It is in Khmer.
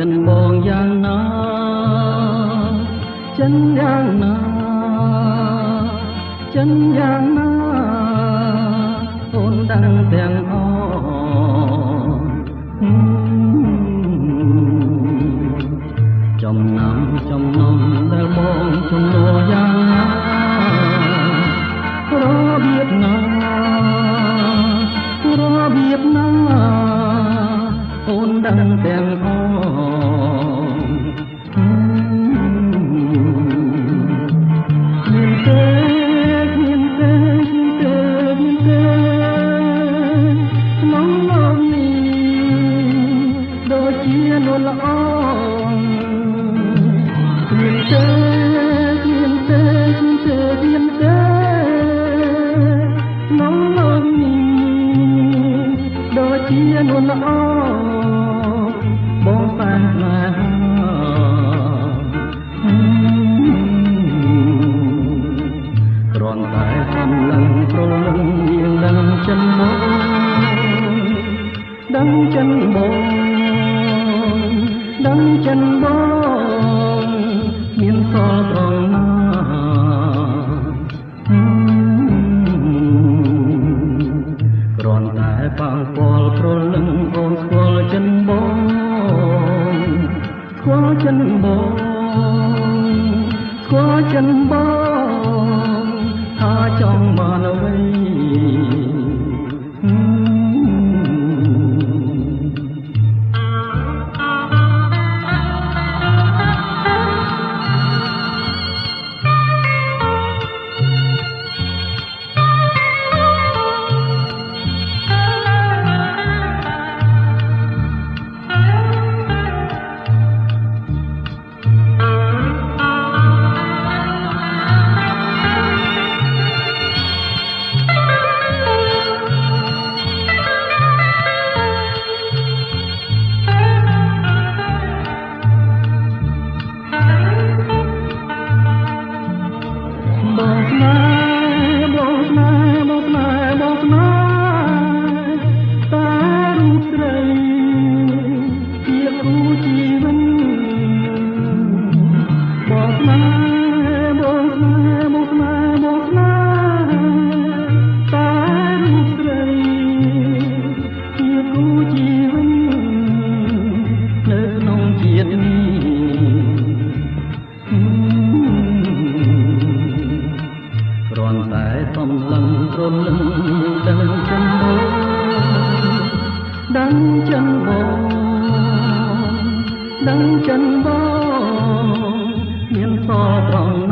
ចិនបងយ៉ាងណាចិនយ៉ាងណាចិនយ៉ាងណាអូនដឹងទាំងអចំណំដែលបងជំនួសយ៉ាងណារបៀបណាអូនដឹងទាំងអមានទេក្នុងលោកនេះដូចជានួនល្អមានទេក្នុងលោកនេះដូចជានួនល្អបងតែណាគ្រាន់តែសំឡឹងប្រលឹងយើងដឹងចិនបងមានសល់ត្រង់ណាគ្រាន់តែប៉ះពាល់ប្រលឹងអូនស្គាល់ចិនបងថាចង់បានអ្វីដឹងចិនបងមានសល់ត្រង់